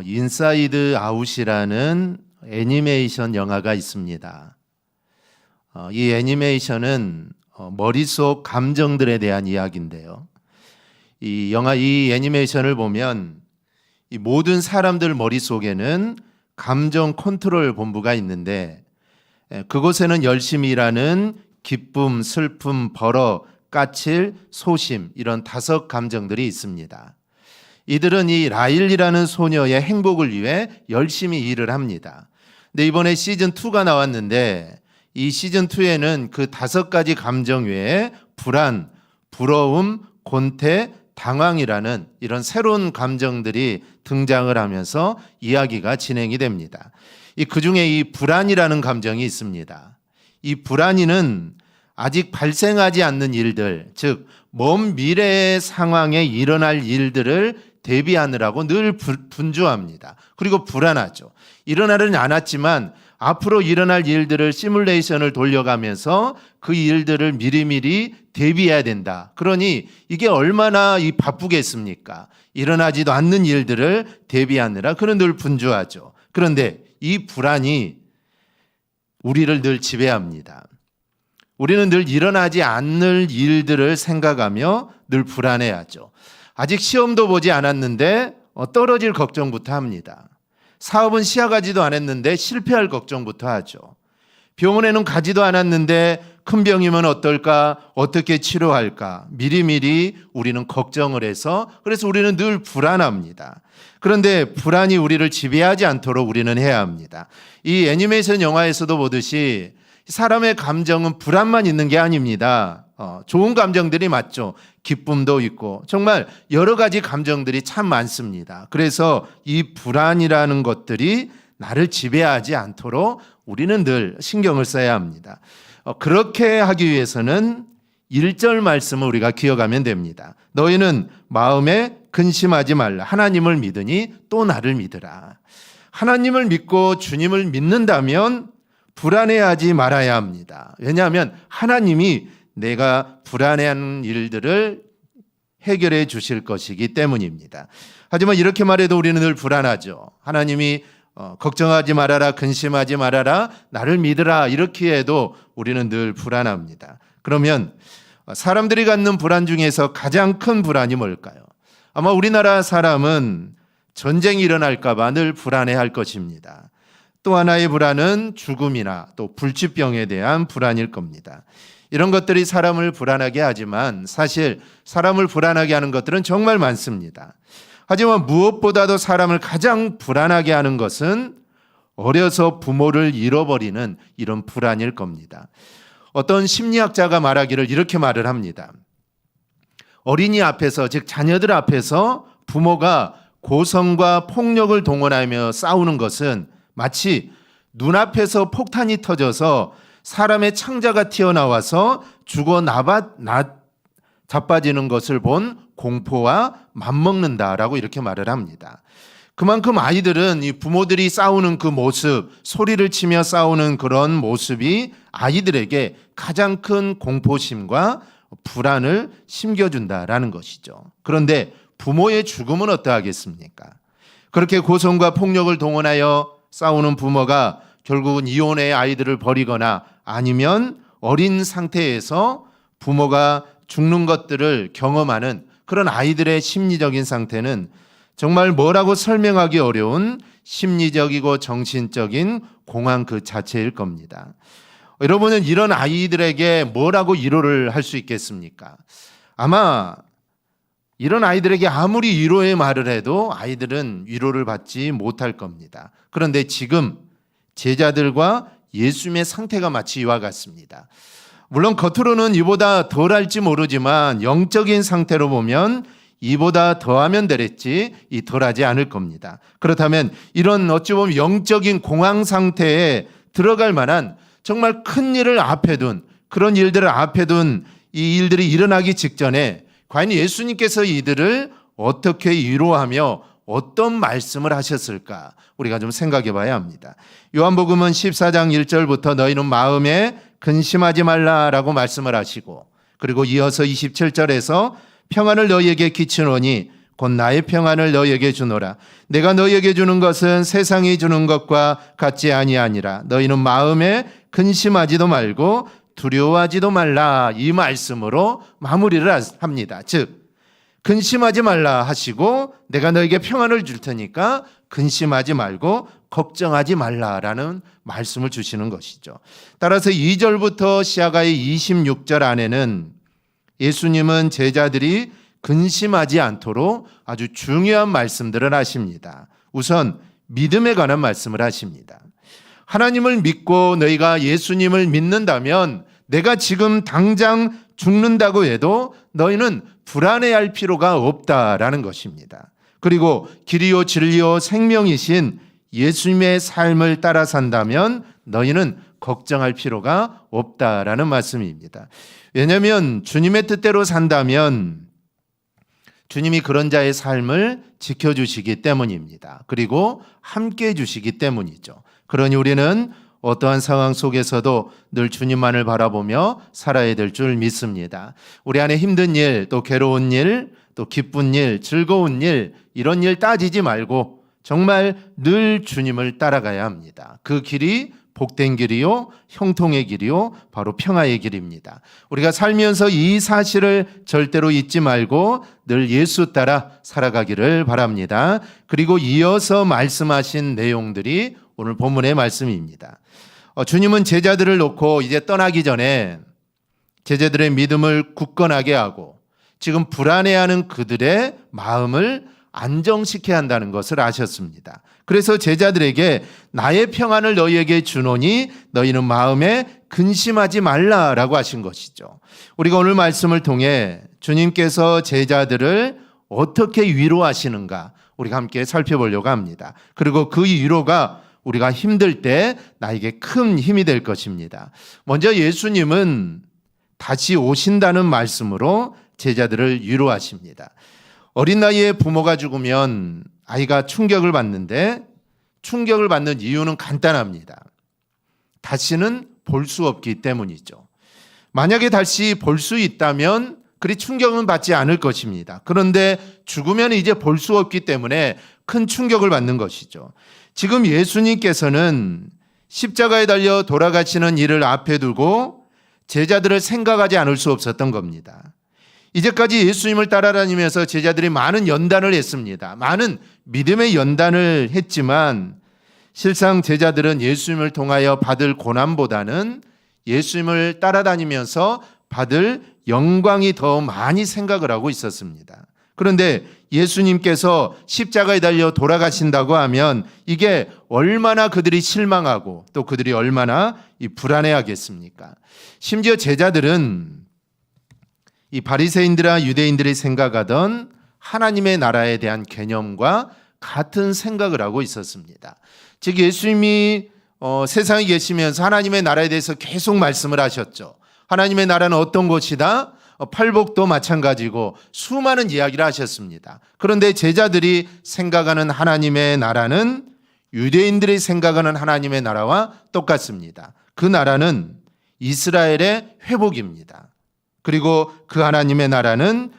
인사이드 아웃이라는 애니메이션 영화가 있습니다. 이 애니메이션은 머릿속 감정들에 대한 이야기인데요. 이 애니메이션을 보면 이 모든 사람들 머릿속에는 감정 컨트롤 본부가 있는데 그곳에는 열심히 일하는 기쁨, 슬픔, 벌어, 까칠, 소심 이런 5 감정들이 있습니다. 이들은 이 라일리라는 소녀의 행복을 위해 열심히 일을 합니다. 근데 이번에 시즌2가 나왔는데 이 시즌2에는 그 5가지 감정 외에 불안, 부러움, 곤태, 당황이라는 이런 새로운 감정들이 등장을 하면서 이야기가 진행이 됩니다. 그 중에 이 불안이라는 감정이 있습니다. 이 불안이는 아직 발생하지 않는 일들, 즉 먼 미래의 상황에 일어날 일들을 대비하느라고 늘 분주합니다. 그리고 불안하죠. 일어나는 않았지만 앞으로 일어날 일들을 시뮬레이션을 돌려가면서 그 일들을 미리미리 대비해야 된다. 그러니 이게 얼마나 바쁘겠습니까? 일어나지도 않는 일들을 대비하느라 그는 늘 분주하죠. 그런데 이 불안이 우리를 늘 지배합니다. 우리는 늘 일어나지 않을 일들을 생각하며 늘 불안해하죠. 아직 시험도 보지 않았는데 떨어질 걱정부터 합니다. 사업은 시작하지도 않았는데 실패할 걱정부터 하죠. 병원에는 가지도 않았는데 큰 병이면 어떨까? 어떻게 치료할까? 미리미리 우리는 걱정을 해서 그래서 우리는 늘 불안합니다. 그런데 불안이 우리를 지배하지 않도록 우리는 해야 합니다. 이 애니메이션 영화에서도 보듯이 사람의 감정은 불안만 있는 게 아닙니다. 좋은 감정들이 맞죠. 기쁨도 있고 정말 여러 가지 감정들이 참 많습니다. 그래서 이 불안이라는 것들이 나를 지배하지 않도록 우리는 늘 신경을 써야 합니다. 그렇게 하기 위해서는 1절 말씀을 우리가 기억하면 됩니다. 너희는 마음에 근심하지 말라. 하나님을 믿으니 또 나를 믿으라. 하나님을 믿고 주님을 믿는다면 불안해하지 말아야 합니다. 왜냐하면 하나님이 내가 불안해하는 일들을 해결해 주실 것이기 때문입니다. 하지만 이렇게 말해도 우리는 늘 불안하죠. 하나님이 걱정하지 말아라, 근심하지 말아라, 나를 믿으라 이렇게 해도 우리는 늘 불안합니다. 그러면 사람들이 갖는 불안 중에서 가장 큰 불안이 뭘까요? 아마 우리나라 사람은 전쟁이 일어날까 봐 늘 불안해할 것입니다. 또 하나의 불안은 죽음이나 또 불치병에 대한 불안일 겁니다. 이런 것들이 사람을 불안하게 하지만 사실 사람을 불안하게 하는 것들은 정말 많습니다. 하지만 무엇보다도 사람을 가장 불안하게 하는 것은 어려서 부모를 잃어버리는 이런 불안일 겁니다. 어떤 심리학자가 말하기를 이렇게 말을 합니다. 어린이 앞에서, 즉 자녀들 앞에서 부모가 고성과 폭력을 동원하며 싸우는 것은 마치 눈앞에서 폭탄이 터져서 사람의 창자가 튀어나와서 죽어 자빠지는 것을 본 공포와 맞먹는다라고 이렇게 말을 합니다. 그만큼 아이들은 이 부모들이 싸우는 그 모습, 소리를 치며 싸우는 그런 모습이 아이들에게 가장 큰 공포심과 불안을 심겨준다라는 것이죠. 그런데 부모의 죽음은 어떠하겠습니까? 그렇게 고성과 폭력을 동원하여 싸우는 부모가 결국은 이혼의 아이들을 버리거나 아니면 어린 상태에서 부모가 죽는 것들을 경험하는 그런 아이들의 심리적인 상태는 정말 뭐라고 설명하기 어려운 심리적이고 정신적인 공황 그 자체일 겁니다. 여러분은 이런 아이들에게 뭐라고 위로를 할 수 있겠습니까? 아마 이런 아이들에게 아무리 위로의 말을 해도 아이들은 위로를 받지 못할 겁니다. 그런데 지금 제자들과 예수님의 상태가 마치 이와 같습니다. 물론 겉으로는 이보다 덜할지 모르지만 영적인 상태로 보면 이보다 더하면 되랬지 덜하지 않을 겁니다. 그렇다면 이런 어찌 보면 영적인 공황 상태에 들어갈 만한 정말 큰 일을 앞에 둔 그런 일들을 앞에 둔 이 일들이 일어나기 직전에 과연 예수님께서 이들을 어떻게 위로하며 어떤 말씀을 하셨을까 우리가 좀 생각해 봐야 합니다. 요한복음은 14장 1절부터 너희는 마음에 근심하지 말라라고 말씀을 하시고 그리고 이어서 27절에서 평안을 너희에게 끼치노니 곧 나의 평안을 너희에게 주노라. 내가 너희에게 주는 것은 세상이 주는 것과 같지 아니하니라. 너희는 마음에 근심하지도 말고 두려워하지도 말라. 이 말씀으로 마무리를 합니다. 즉 근심하지 말라 하시고 내가 너에게 평안을 줄 테니까 근심하지 말고 걱정하지 말라라는 말씀을 주시는 것이죠. 따라서 2절부터 시아가의 26절 안에는 예수님은 제자들이 근심하지 않도록 아주 중요한 말씀들을 하십니다. 우선 믿음에 관한 말씀을 하십니다. 하나님을 믿고 너희가 예수님을 믿는다면 내가 지금 당장 죽는다고 해도 너희는 불안해할 필요가 없다라는 것입니다. 그리고 길이요 진리요 생명이신 예수님의 삶을 따라 산다면 너희는 걱정할 필요가 없다라는 말씀입니다. 왜냐하면 주님의 뜻대로 산다면 주님이 그런 자의 삶을 지켜주시기 때문입니다. 그리고 함께 해주시기 때문이죠. 그러니 우리는 어떠한 상황 속에서도 늘 주님만을 바라보며 살아야 될 줄 믿습니다. 우리 안에 힘든 일, 또 괴로운 일, 또 기쁜 일, 즐거운 일, 이런 일 따지지 말고 정말 늘 주님을 따라가야 합니다. 그 길이 복된 길이요, 형통의 길이요, 바로 평화의 길입니다. 우리가 살면서 이 사실을 절대로 잊지 말고 늘 예수 따라 살아가기를 바랍니다. 그리고 이어서 말씀하신 내용들이 오늘 본문의 말씀입니다. 주님은 제자들을 놓고 이제 떠나기 전에 제자들의 믿음을 굳건하게 하고 지금 불안해하는 그들의 마음을 안정시켜야 한다는 것을 아셨습니다. 그래서 제자들에게 나의 평안을 너희에게 주노니 너희는 마음에 근심하지 말라라고 하신 것이죠. 우리가 오늘 말씀을 통해 주님께서 제자들을 어떻게 위로하시는가 우리가 함께 살펴보려고 합니다. 그리고 그 위로가 우리가 힘들 때 나에게 큰 힘이 될 것입니다. 먼저 예수님은 다시 오신다는 말씀으로 제자들을 위로하십니다. 어린 나이에 부모가 죽으면 아이가 충격을 받는데 충격을 받는 이유는 간단합니다. 다시는 볼 수 없기 때문이죠. 만약에 다시 볼 수 있다면 그리 충격은 받지 않을 것입니다. 그런데 죽으면 이제 볼 수 없기 때문에 큰 충격을 받는 것이죠. 지금 예수님께서는 십자가에 달려 돌아가시는 일을 앞에 두고 제자들을 생각하지 않을 수 없었던 겁니다. 이제까지 예수님을 따라다니면서 제자들이 많은 연단을 했습니다. 많은 믿음의 연단을 했지만 실상 제자들은 예수님을 통하여 받을 고난보다는 예수님을 따라다니면서 받을 영광이 더 많이 생각을 하고 있었습니다. 그런데 예수님께서 십자가에 달려 돌아가신다고 하면 이게 얼마나 그들이 실망하고 또 그들이 얼마나 불안해하겠습니까? 심지어 제자들은 이 바리새인들과 유대인들이 생각하던 하나님의 나라에 대한 개념과 같은 생각을 하고 있었습니다. 즉 예수님이 세상에 계시면서 하나님의 나라에 대해서 계속 말씀을 하셨죠. 하나님의 나라는 어떤 것이다? 팔복도 마찬가지고 수많은 이야기를 하셨습니다. 그런데 제자들이 생각하는 하나님의 나라는 유대인들이 생각하는 하나님의 나라와 똑같습니다. 그 나라는 이스라엘의 회복입니다. 그리고 그 하나님의 나라는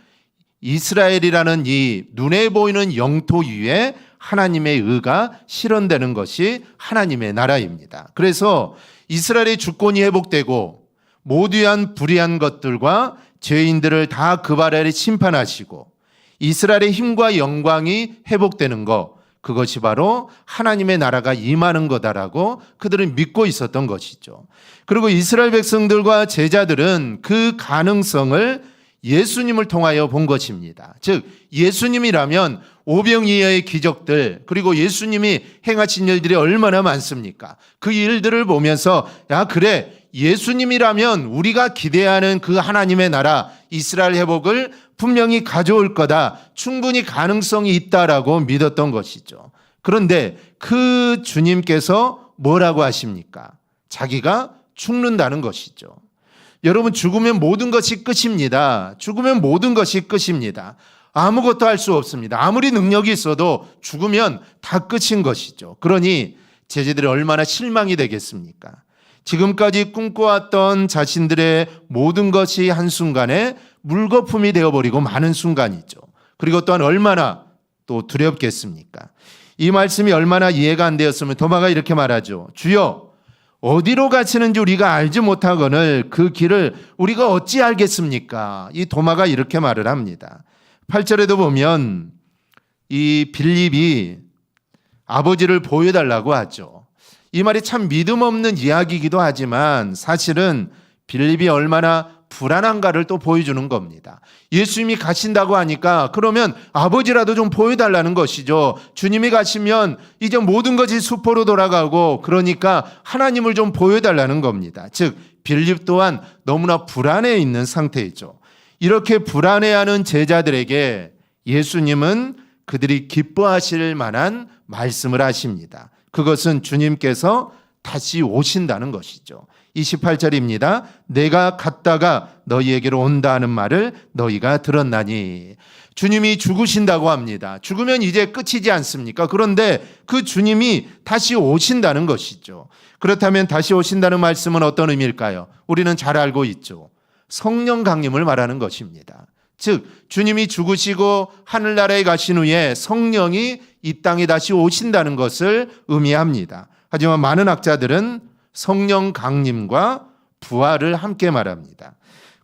이스라엘이라는 이 눈에 보이는 영토 위에 하나님의 의가 실현되는 것이 하나님의 나라입니다. 그래서 이스라엘의 주권이 회복되고 모두한 불의한 것들과 죄인들을 다 그 아래 심판하시고 이스라엘의 힘과 영광이 회복되는 것, 그것이 바로 하나님의 나라가 임하는 거다라고 그들은 믿고 있었던 것이죠. 그리고 이스라엘 백성들과 제자들은 그 가능성을 예수님을 통하여 본 것입니다. 즉 예수님이라면 오병이어의 기적들 그리고 예수님이 행하신 일들이 얼마나 많습니까? 그 일들을 보면서 야 그래 예수님이라면 우리가 기대하는 그 하나님의 나라 이스라엘 회복을 분명히 가져올 거다. 충분히 가능성이 있다라고 믿었던 것이죠. 그런데 그 주님께서 뭐라고 하십니까? 자기가 죽는다는 것이죠. 여러분 죽으면 모든 것이 끝입니다. 죽으면 모든 것이 끝입니다. 아무것도 할 수 없습니다. 아무리 능력이 있어도 죽으면 다 끝인 것이죠. 그러니 제자들이 얼마나 실망이 되겠습니까? 지금까지 꿈꿔왔던 자신들의 모든 것이 한순간에 물거품이 되어버리고 마는 순간이죠. 그리고 또한 얼마나 또 두렵겠습니까? 이 말씀이 얼마나 이해가 안 되었으면 도마가 이렇게 말하죠. 주여, 어디로 가시는지 우리가 알지 못하거늘 그 길을 우리가 어찌 알겠습니까? 이 도마가 이렇게 말을 합니다. 8절에도 보면 이 빌립이 아버지를 보여달라고 하죠. 이 말이 참 믿음 없는 이야기이기도 하지만 사실은 빌립이 얼마나 불안한가를 또 보여주는 겁니다. 예수님이 가신다고 하니까 그러면 아버지라도 좀 보여달라는 것이죠. 주님이 가시면 이제 모든 것이 수포로 돌아가고 그러니까 하나님을 좀 보여달라는 겁니다. 즉 빌립 또한 너무나 불안해 있는 상태이죠. 이렇게 불안해하는 제자들에게 예수님은 그들이 기뻐하실 만한 말씀을 하십니다. 그것은 주님께서 다시 오신다는 것이죠. 28절입니다. 내가 갔다가 너희에게로 온다는 말을 너희가 들었나니. 주님이 죽으신다고 합니다. 죽으면 이제 끝이지 않습니까? 그런데 그 주님이 다시 오신다는 것이죠. 그렇다면 다시 오신다는 말씀은 어떤 의미일까요? 우리는 잘 알고 있죠. 성령 강림을 말하는 것입니다. 즉 주님이 죽으시고 하늘나라에 가신 후에 성령이 이 땅에 다시 오신다는 것을 의미합니다. 하지만 많은 학자들은 성령 강림과 부활을 함께 말합니다.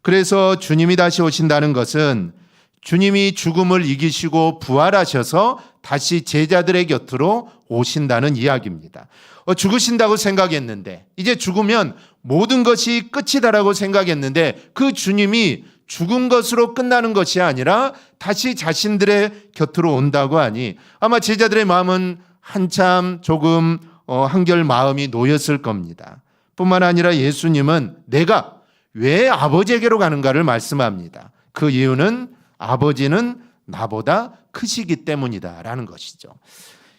그래서 주님이 다시 오신다는 것은 주님이 죽음을 이기시고 부활하셔서 다시 제자들의 곁으로 오신다는 이야기입니다. 죽으신다고 생각했는데 이제 죽으면 모든 것이 끝이다라고 생각했는데 그 주님이 죽은 것으로 끝나는 것이 아니라 다시 자신들의 곁으로 온다고 하니 아마 제자들의 마음은 한참 조금 한결 마음이 놓였을 겁니다. 뿐만 아니라 예수님은 내가 왜 아버지에게로 가는가를 말씀합니다. 그 이유는 아버지는 나보다 크시기 때문이다라는 것이죠.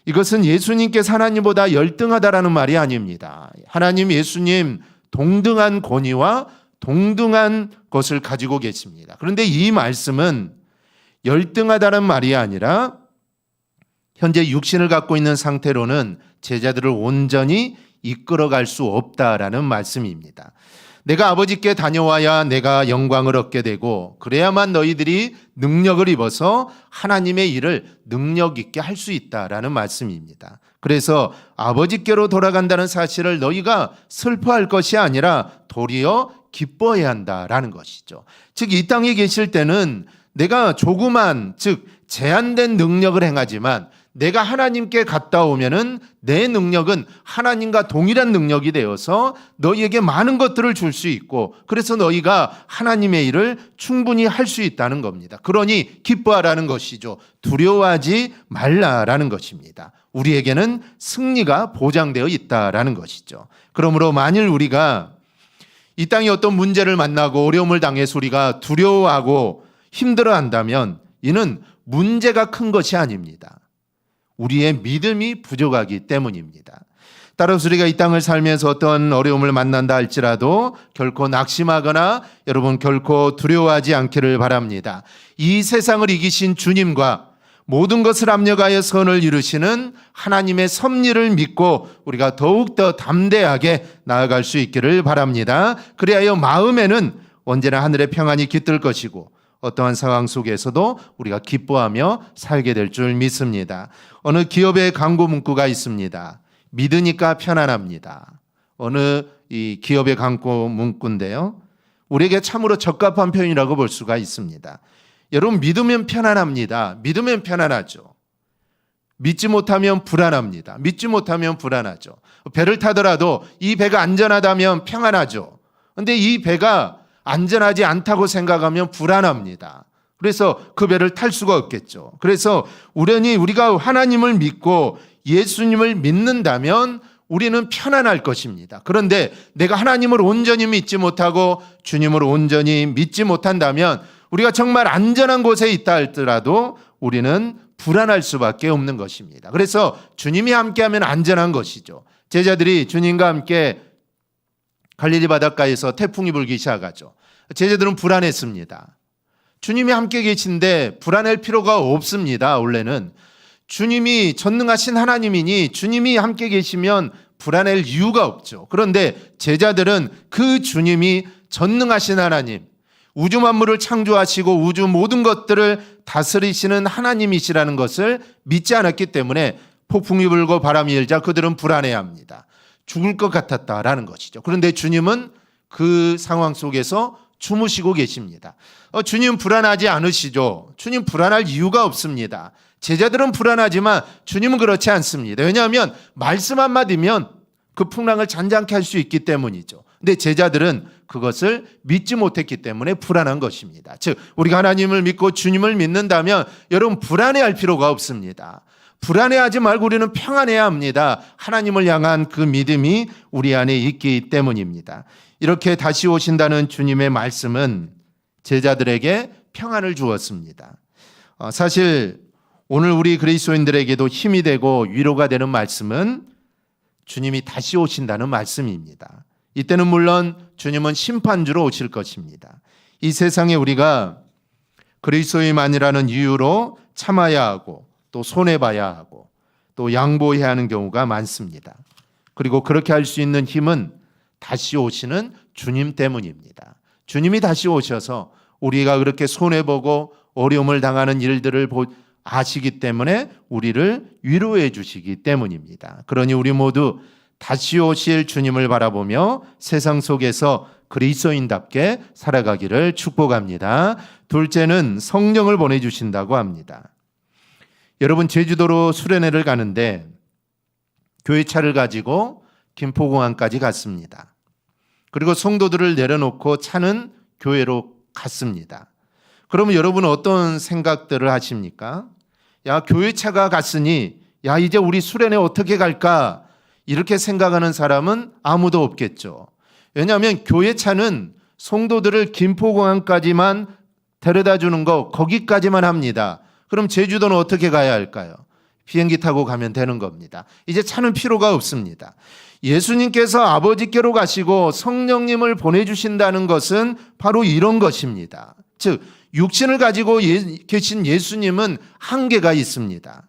이것은 예수님께서 하나님보다 열등하다라는 말이 아닙니다. 하나님 예수님 동등한 권위와 동등한 것을 가지고 계십니다. 그런데 이 말씀은 열등하다는 말이 아니라 현재 육신을 갖고 있는 상태로는 제자들을 온전히 이끌어갈 수 없다라는 말씀입니다. 내가 아버지께 다녀와야 내가 영광을 얻게 되고 그래야만 너희들이 능력을 입어서 하나님의 일을 능력 있게 할 수 있다라는 말씀입니다. 그래서 아버지께로 돌아간다는 사실을 너희가 슬퍼할 것이 아니라 도리어 기뻐해야 한다라는 것이죠. 즉 이 땅에 계실 때는 내가 조그만 즉 제한된 능력을 행하지만 내가 하나님께 갔다 오면은 내 능력은 하나님과 동일한 능력이 되어서 너희에게 많은 것들을 줄 수 있고 그래서 너희가 하나님의 일을 충분히 할 수 있다는 겁니다. 그러니 기뻐하라는 것이죠. 두려워하지 말라라는 것입니다. 우리에게는 승리가 보장되어 있다라는 것이죠. 그러므로 만일 우리가 이 땅에 어떤 문제를 만나고 어려움을 당해서 우리가 두려워하고 힘들어한다면 이는 문제가 큰 것이 아닙니다. 우리의 믿음이 부족하기 때문입니다. 따라서 우리가 이 땅을 살면서 어떤 어려움을 만난다 할지라도 결코 낙심하거나 여러분 결코 두려워하지 않기를 바랍니다. 이 세상을 이기신 주님과 모든 것을 압력하여 선을 이루시는 하나님의 섭리를 믿고 우리가 더욱더 담대하게 나아갈 수 있기를 바랍니다. 그리하여 마음에는 언제나 하늘의 평안이 깃들 것이고 어떠한 상황 속에서도 우리가 기뻐하며 살게 될 줄 믿습니다. 어느 기업의 광고 문구가 있습니다. 믿으니까 편안합니다. 어느 이 기업의 광고 문구인데요. 우리에게 참으로 적합한 표현이라고 볼 수가 있습니다. 여러분 믿으면 편안합니다. 믿으면 편안하죠. 믿지 못하면 불안합니다. 믿지 못하면 불안하죠. 배를 타더라도 이 배가 안전하다면 평안하죠. 그런데 이 배가 안전하지 않다고 생각하면 불안합니다. 그래서 그 배를 탈 수가 없겠죠. 그래서 우리가 하나님을 믿고 예수님을 믿는다면 우리는 편안할 것입니다. 그런데 내가 하나님을 온전히 믿지 못하고 주님을 온전히 믿지 못한다면 우리가 정말 안전한 곳에 있다 할지라도 우리는 불안할 수밖에 없는 것입니다. 그래서 주님이 함께하면 안전한 것이죠. 제자들이 주님과 함께 갈릴리 바닷가에서 태풍이 불기 시작하죠. 제자들은 불안했습니다. 주님이 함께 계신데 불안할 필요가 없습니다. 원래는 주님이 전능하신 하나님이니 주님이 함께 계시면 불안할 이유가 없죠. 그런데 제자들은 그 주님이 전능하신 하나님, 우주 만물을 창조하시고 우주 모든 것들을 다스리시는 하나님이시라는 것을 믿지 않았기 때문에 폭풍이 불고 바람이 일자 그들은 불안해합니다. 죽을 것 같았다라는 것이죠. 그런데 주님은 그 상황 속에서 주무시고 계십니다. 주님 불안하지 않으시죠? 주님 불안할 이유가 없습니다. 제자들은 불안하지만 주님은 그렇지 않습니다. 왜냐하면 말씀 한마디면 그 풍랑을 잔잔케 할 수 있기 때문이죠. 근데 제자들은 그것을 믿지 못했기 때문에 불안한 것입니다. 즉 우리가 하나님을 믿고 주님을 믿는다면 여러분 불안해할 필요가 없습니다. 불안해하지 말고 우리는 평안해야 합니다. 하나님을 향한 그 믿음이 우리 안에 있기 때문입니다. 이렇게 다시 오신다는 주님의 말씀은 제자들에게 평안을 주었습니다. 사실 오늘 우리 그리스도인들에게도 힘이 되고 위로가 되는 말씀은 주님이 다시 오신다는 말씀입니다. 이때는 물론 주님은 심판주로 오실 것입니다. 이 세상에 우리가 그리스도인만이라는 이유로 참아야 하고 또 손해봐야 하고 또 양보해야 하는 경우가 많습니다. 그리고 그렇게 할 수 있는 힘은 다시 오시는 주님 때문입니다. 주님이 다시 오셔서 우리가 그렇게 손해보고 어려움을 당하는 일들을 아시기 때문에 우리를 위로해 주시기 때문입니다. 그러니 우리 모두 다시 오실 주님을 바라보며 세상 속에서 그리스도인답게 살아가기를 축복합니다. 둘째는 성령을 보내주신다고 합니다. 여러분 제주도로 수련회를 가는데 교회차를 가지고 김포공항까지 갔습니다. 그리고 성도들을 내려놓고 차는 교회로 갔습니다. 그러면 여러분은 어떤 생각들을 하십니까? 야, 교회차가 갔으니 야 이제 우리 수련회 어떻게 갈까? 이렇게 생각하는 사람은 아무도 없겠죠. 왜냐하면 교회차는 성도들을 김포공항까지만 데려다 주는 거 거기까지만 합니다. 그럼 제주도는 어떻게 가야 할까요? 비행기 타고 가면 되는 겁니다. 이제 차는 필요가 없습니다. 예수님께서 아버지께로 가시고 성령님을 보내주신다는 것은 바로 이런 것입니다. 즉 육신을 가지고 계신 예수님은 한계가 있습니다.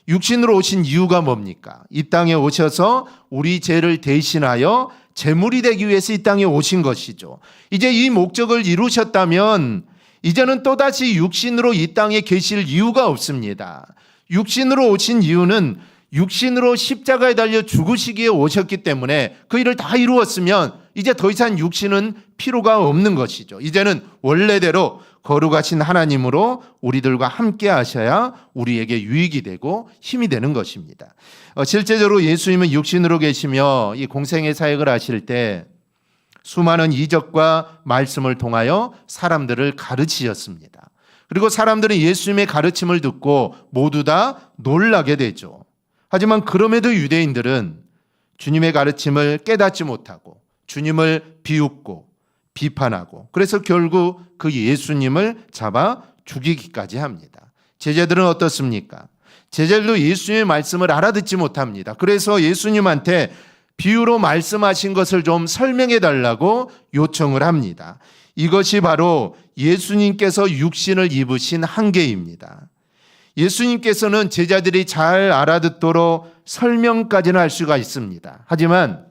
육신으로 오신 이유가 뭡니까? 이 땅에 오셔서 우리 죄를 대신하여 제물이 되기 위해서 이 땅에 오신 것이죠. 이제 이 목적을 이루셨다면 이제는 또다시 육신으로 이 땅에 계실 이유가 없습니다. 육신으로 오신 이유는 육신으로 십자가에 달려 죽으시기에 오셨기 때문에 그 일을 다 이루었으면 이제 더 이상 육신은 필요가 없는 것이죠. 이제는 원래대로 거룩하신 하나님으로 우리들과 함께 하셔야 우리에게 유익이 되고 힘이 되는 것입니다. 실제적으로 예수님은 육신으로 계시며 이 공생의 사역을 하실 때 수많은 이적과 말씀을 통하여 사람들을 가르치셨습니다. 그리고 사람들은 예수님의 가르침을 듣고 모두 다 놀라게 되죠. 하지만 그럼에도 유대인들은 주님의 가르침을 깨닫지 못하고 주님을 비웃고 비판하고 그래서 결국 그 예수님을 잡아 죽이기까지 합니다. 제자들은 어떻습니까? 제자들도 예수님의 말씀을 알아듣지 못합니다. 그래서 예수님한테 비유로 말씀하신 것을 좀 설명해 달라고 요청을 합니다. 이것이 바로 예수님께서 육신을 입으신 한계입니다. 예수님께서는 제자들이 잘 알아듣도록 설명까지는 할 수가 있습니다. 하지만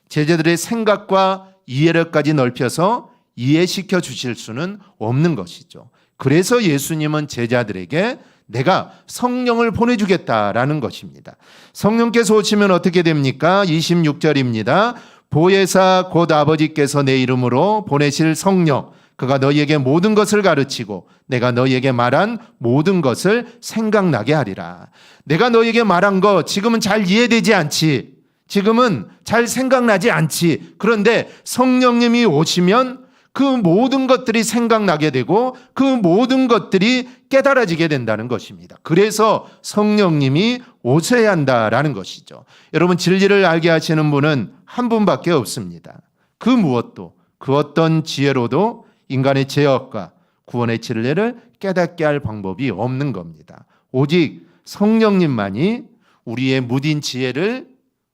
제자들의 생각과 이해력까지 넓혀서 이해시켜 주실 수는 없는 것이죠. 그래서 예수님은 제자들에게 내가 성령을 보내주겠다라는 것입니다. 성령께서 오시면 어떻게 됩니까? 26절입니다. 보혜사 곧 아버지께서 내 이름으로 보내실 성령 그가 너희에게 모든 것을 가르치고 내가 너희에게 말한 모든 것을 생각나게 하리라. 내가 너희에게 말한 거 지금은 잘 이해되지 않지. 지금은 잘 생각나지 않지. 그런데 성령님이 오시면 그 모든 것들이 생각나게 되고 그 모든 것들이 깨달아지게 된다는 것입니다. 그래서 성령님이 오셔야 한다라는 것이죠. 여러분 진리를 알게 하시는 분은 한 분밖에 없습니다. 그 무엇도 그 어떤 지혜로도 인간의 죄악과 구원의 진리를 깨닫게 할 방법이 없는 겁니다. 오직 성령님만이 우리의 무딘 지혜를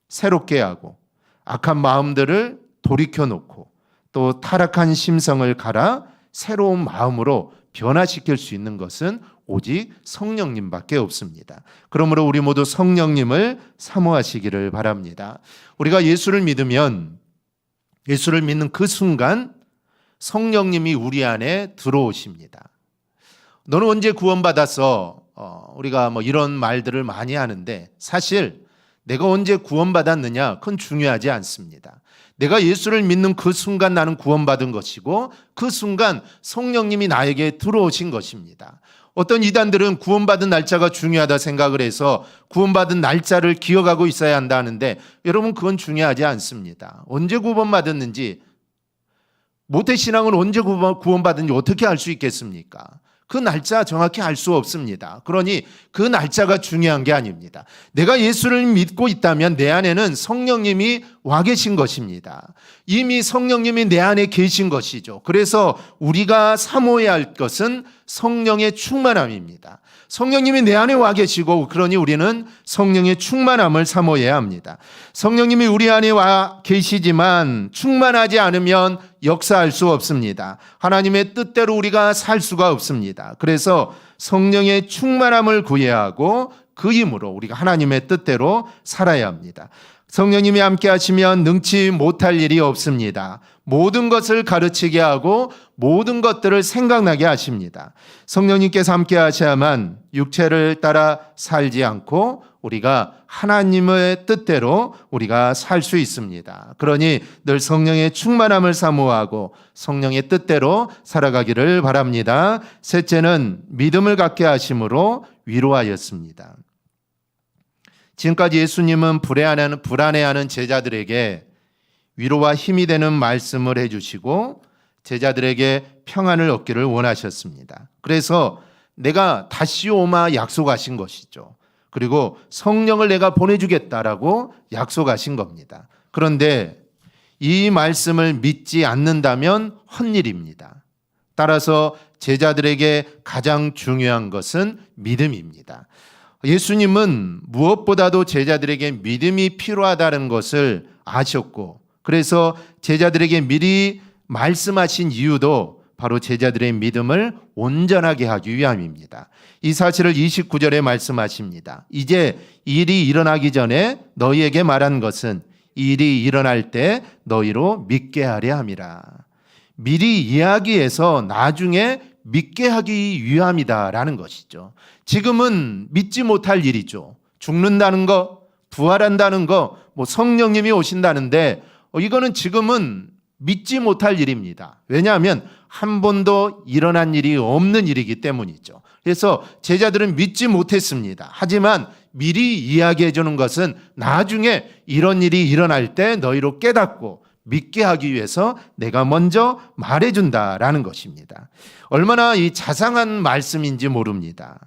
새롭게 하고 악한 마음들을 돌이켜놓고 또 타락한 심성을 갈아 새로운 마음으로 변화시킬 수 있는 것은 오직 성령님밖에 없습니다. 그러므로 우리 모두 성령님을 사모하시기를 바랍니다. 우리가 예수를 믿으면 예수를 믿는 그 순간 성령님이 우리 안에 들어오십니다. 너는 언제 구원받았어? 우리가 이런 말들을 많이 하는데 사실 내가 언제 구원받았느냐? 그건 중요하지 않습니다. 내가 예수를 믿는 그 순간 나는 구원받은 것이고 그 순간 성령님이 나에게 들어오신 것입니다. 어떤 이단들은 구원받은 날짜가 중요하다 생각을 해서 구원받은 날짜를 기억하고 있어야 한다 하는데 여러분 그건 중요하지 않습니다. 언제 구원받았는지 모태신앙은 언제 구원받은지 어떻게 알 수 있겠습니까? 그 날짜 정확히 알 수 없습니다. 그러니 그 날짜가 중요한 게 아닙니다. 내가 예수를 믿고 있다면 내 안에는 성령님이 와 계신 것입니다. 이미 성령님이 내 안에 계신 것이죠. 그래서 우리가 사모해야 할 것은 성령의 충만함입니다. 성령님이 내 안에 와 계시고 그러니 우리는 성령의 충만함을 사모해야 합니다. 성령님이 우리 안에 와 계시지만 충만하지 않으면 역사할 수 없습니다. 하나님의 뜻대로 우리가 살 수가 없습니다. 그래서 성령의 충만함을 구해야 하고 그 힘으로 우리가 하나님의 뜻대로 살아야 합니다. 성령님이 함께 하시면 능치 못할 일이 없습니다. 모든 것을 가르치게 하고 모든 것들을 생각나게 하십니다. 성령님께서 함께 하셔야만 육체를 따라 살지 않고 우리가 하나님의 뜻대로 우리가 살 수 있습니다. 그러니 늘 성령의 충만함을 사모하고 성령의 뜻대로 살아가기를 바랍니다. 셋째는 믿음을 갖게 하심으로 위로하였습니다. 지금까지 예수님은 불안해하는 제자들에게 위로와 힘이 되는 말씀을 해주시고 제자들에게 평안을 얻기를 원하셨습니다. 그래서 내가 다시 오마 약속하신 것이죠. 그리고 성령을 내가 보내주겠다라고 약속하신 겁니다. 그런데 이 말씀을 믿지 않는다면 헛일입니다. 따라서 제자들에게 가장 중요한 것은 믿음입니다. 예수님은 무엇보다도 제자들에게 믿음이 필요하다는 것을 아셨고 그래서 제자들에게 미리 말씀하신 이유도 바로 제자들의 믿음을 온전하게 하기 위함입니다. 이 사실을 29절에 말씀하십니다. 이제 일이 일어나기 전에 너희에게 말한 것은 일이 일어날 때 너희로 믿게 하려 함이라. 미리 이야기해서 나중에 믿게 하기 위함이다라는 것이죠. 지금은 믿지 못할 일이죠. 죽는다는 거, 부활한다는 거, 성령님이 오신다는데 이거는 지금은 믿지 못할 일입니다. 왜냐하면 한 번도 일어난 일이 없는 일이기 때문이죠. 그래서 제자들은 믿지 못했습니다. 하지만 미리 이야기해 주는 것은 나중에 이런 일이 일어날 때 너희로 깨닫고 믿게 하기 위해서 내가 먼저 말해준다라는 것입니다. 얼마나 이 자상한 말씀인지 모릅니다.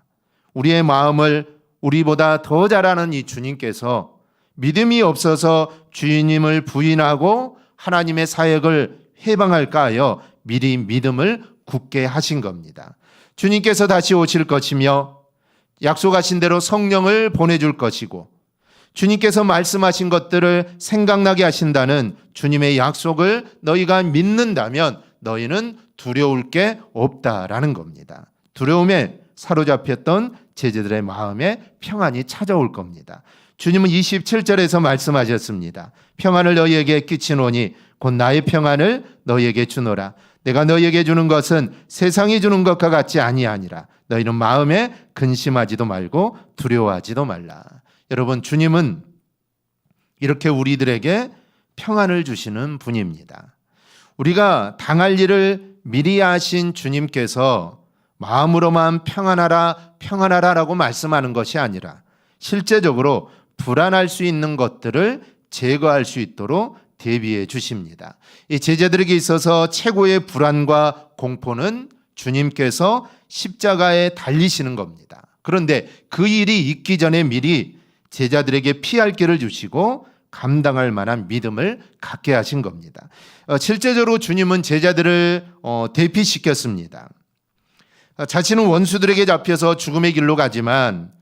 우리의 마음을 우리보다 더 잘 아는 이 주님께서 믿음이 없어서 주님을 부인하고 하나님의 사역을 해방할까 하여 미리 믿음을 굳게 하신 겁니다. 주님께서 다시 오실 것이며 약속하신 대로 성령을 보내줄 것이고 주님께서 말씀하신 것들을 생각나게 하신다는 주님의 약속을 너희가 믿는다면 너희는 두려울 게 없다라는 겁니다. 두려움에 사로잡혔던 제자들의 마음에 평안이 찾아올 겁니다. 주님은 27절에서 말씀하셨습니다. 평안을 너희에게 끼치노니 곧 나의 평안을 너희에게 주노라. 내가 너희에게 주는 것은 세상이 주는 것과 같지 아니하니라. 너희는 마음에 근심하지도 말고 두려워하지도 말라. 여러분, 주님은 이렇게 우리들에게 평안을 주시는 분입니다. 우리가 당할 일을 미리 아신 주님께서 마음으로만 평안하라라고 말씀하는 것이 아니라 실제적으로 불안할 수 있는 것들을 제거할 수 있도록 대비해 주십니다. 이 제자들에게 있어서 최고의 불안과 공포는 주님께서 십자가에 달리시는 겁니다. 그런데 그 일이 있기 전에 미리 제자들에게 피할 길을 주시고 감당할 만한 믿음을 갖게 하신 겁니다. 실제적으로 주님은 제자들을 대피시켰습니다. 자신은 원수들에게 잡혀서 죽음의 길로 가지만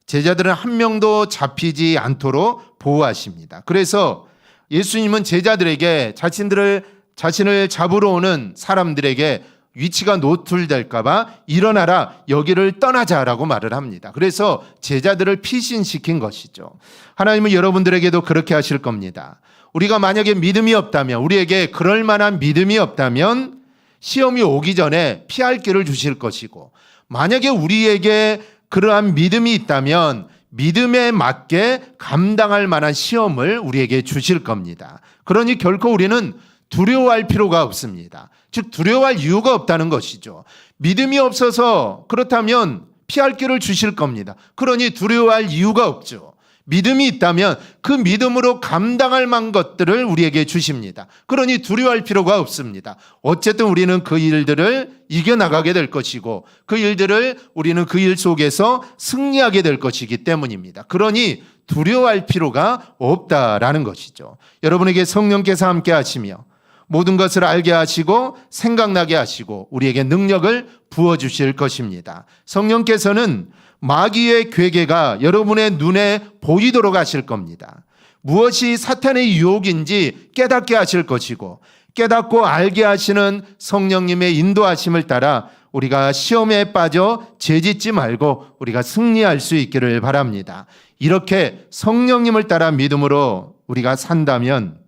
제자들은 한 명도 잡히지 않도록 보호하십니다. 그래서 예수님은 제자들에게 자신을 잡으러 오는 사람들에게 위치가 노출될까 봐 일어나라, 여기를 떠나자라고 말을 합니다. 그래서 제자들을 피신시킨 것이죠. 하나님은 여러분들에게도 그렇게 하실 겁니다. 우리가 만약에 믿음이 없다면, 우리에게 그럴 만한 믿음이 없다면 시험이 오기 전에 피할 길을 주실 것이고, 만약에 우리에게 그러한 믿음이 있다면 믿음에 맞게 감당할 만한 시험을 우리에게 주실 겁니다. 그러니 결코 우리는 두려워할 필요가 없습니다. 즉 두려워할 이유가 없다는 것이죠. 믿음이 없어서 그렇다면 피할 길을 주실 겁니다. 그러니 두려워할 이유가 없죠. 믿음이 있다면 그 믿음으로 감당할 만한 것들을 우리에게 주십니다. 그러니 두려워할 필요가 없습니다. 어쨌든 우리는 그 일들을 이겨나가게 될 것이고 그 일들을 우리는 그 일 속에서 승리하게 될 것이기 때문입니다. 그러니 두려워할 필요가 없다라는 것이죠. 여러분에게 성령께서 함께 하시며 모든 것을 알게 하시고 생각나게 하시고 우리에게 능력을 부어주실 것입니다. 성령께서는 마귀의 괴계가 여러분의 눈에 보이도록 하실 겁니다. 무엇이 사탄의 유혹인지 깨닫게 하실 것이고 깨닫고 알게 하시는 성령님의 인도하심을 따라 우리가 시험에 빠져 죄짓지 말고 우리가 승리할 수 있기를 바랍니다. 이렇게 성령님을 따라 믿음으로 우리가 산다면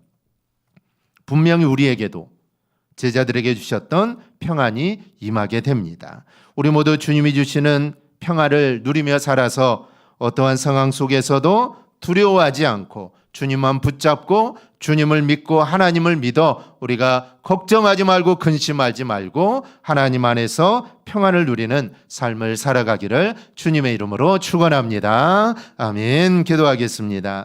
분명히 우리에게도 제자들에게 주셨던 평안이 임하게 됩니다. 우리 모두 주님이 주시는 평화를 누리며 살아서 어떠한 상황 속에서도 두려워하지 않고 주님만 붙잡고 주님을 믿고 하나님을 믿어 우리가 걱정하지 말고 근심하지 말고 하나님 안에서 평안을 누리는 삶을 살아가기를 주님의 이름으로 축원합니다. 아멘. 기도하겠습니다.